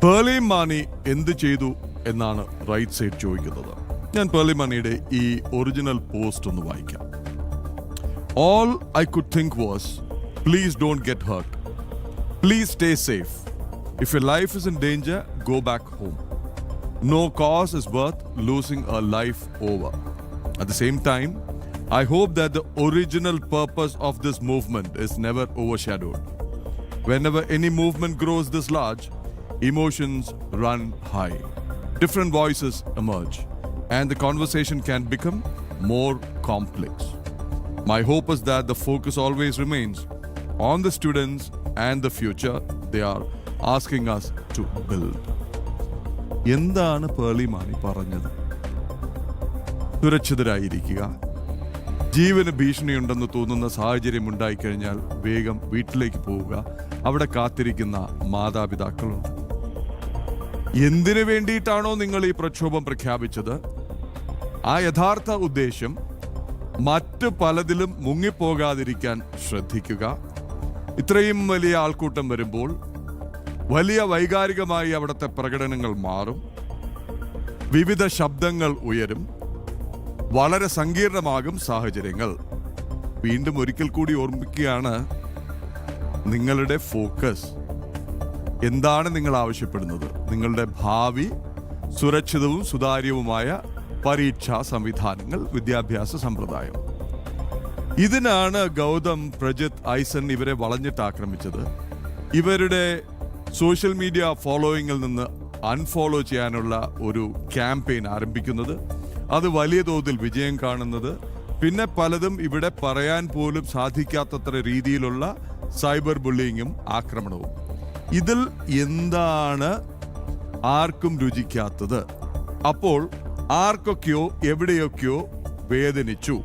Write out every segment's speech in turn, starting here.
പേർലി മാണി എന്ത് ചെയ്തു എന്നാണ് റൈറ്റ് സൈഡ് ചോദിക്കുന്നത്. ഞാൻ പേർലി മാണിയുടെ ഈ ഒറിജിനൽ പോസ്റ്റ് ഒന്ന് വായിക്കാം. All I could think was, please don't get hurt. Please stay safe. If your life is in danger, go back home. No cause is worth losing a life over. At the same time, I hope that the original purpose of this movement is never overshadowed. Whenever any movement grows this large, emotions run high. Different voices emerge, and the conversation can become more complex. My hope is that the focus always remains on the students and the future they are asking us to build. എന്താണ് പേർലി മാണി പറഞ്ഞത്? സുരക്ഷിതരായിരിക്കുക, ജീവന് ഭീഷണിയുണ്ടെന്ന് തോന്നുന്ന സാഹചര്യം ഉണ്ടായിക്കഴിഞ്ഞാൽ വേഗം വീട്ടിലേക്ക് പോവുക, അവിടെ കാത്തിരിക്കുന്ന മാതാപിതാക്കളുണ്ട്. എന്തിനു വേണ്ടിയിട്ടാണോ നിങ്ങൾ ഈ പ്രക്ഷോഭം പ്രഖ്യാപിച്ചത്, ആ യഥാർത്ഥ ഉദ്ദേശം മറ്റ് പലതിലും മുങ്ങിപ്പോകാതിരിക്കാൻ ശ്രദ്ധിക്കുക. ഇത്രയും വലിയ ആൾക്കൂട്ടം വരുമ്പോൾ വലിയ വൈകാരികമായി അവിടുത്തെ പ്രകടനങ്ങൾ മാറും, വിവിധ ശബ്ദങ്ങൾ ഉയരും, വളരെ സങ്കീർണമാകും സാഹചര്യങ്ങൾ. വീണ്ടും ഒരിക്കൽ കൂടി ഓർമ്മിക്കുകയാണ്, നിങ്ങളുടെ ഫോക്കസ് എന്താണ്? നിങ്ങൾ ആവശ്യപ്പെടുന്നത് നിങ്ങളുടെ ഭാവി സുരക്ഷിതവും സുതാര്യവുമായ പരീക്ഷാ സംവിധാനങ്ങൾ, വിദ്യാഭ്യാസ സമ്പ്രദായം. ഇതിനാണ് ഗൗതം, പ്രജിത്ത്, ഐസൻ ഇവരെ വളഞ്ഞിട്ട് ആക്രമിച്ചത്. ഇവരുടെ സോഷ്യൽ മീഡിയ ഫോളോയിങ്ങിൽ നിന്ന് അൺഫോളോ ചെയ്യാനുള്ള ഒരു ക്യാമ്പയിൻ ആരംഭിക്കുന്നത്, അത് വലിയ തോതിൽ വിജയം കാണുന്നത്, പിന്നെ പലതും ഇവിടെ പറയാൻ പോലും സാധിക്കാത്തത്ര രീതിയിലുള്ള സൈബർ ബുള്ളിങ്ങും ആക്രമണവും. ഇതിൽ എന്താണ് ആർക്കും രുചിക്കാത്തത്? അപ്പോൾ ആർക്കൊക്കെയോ എവിടെയൊക്കെയോ വേദനിച്ചു,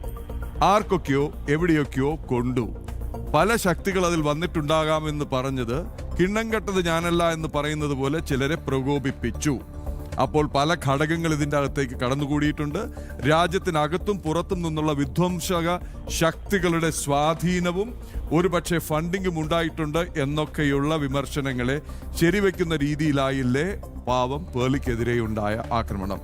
ആർക്കൊക്കെയോ എവിടെയൊക്കെയോ കൊണ്ടു. പല ശക്തികൾ അതിൽ വന്നിട്ടുണ്ടാകാമെന്ന് പറഞ്ഞത് കിണ്ണം കെട്ടത് ഞാനല്ല എന്ന് പറയുന്നത് പോലെ ചിലരെ പ്രകോപിപ്പിച്ചു. അപ്പോൾ പല ഘടകങ്ങൾ ഇതിൻ്റെ അകത്തേക്ക് കടന്നുകൂടിയിട്ടുണ്ട്. രാജ്യത്തിനകത്തും പുറത്തും നിന്നുള്ള വിധ്വംസക ശക്തികളുടെ സ്വാധീനവും ഒരുപക്ഷെ ഫണ്ടിങ്ങും ഉണ്ടായിട്ടുണ്ട് എന്നൊക്കെയുള്ള വിമർശനങ്ങളെ ശരിവെക്കുന്ന രീതിയിലായില്ലേ പാവം പേർലിക്കെതിരെയുണ്ടായ ആക്രമണം.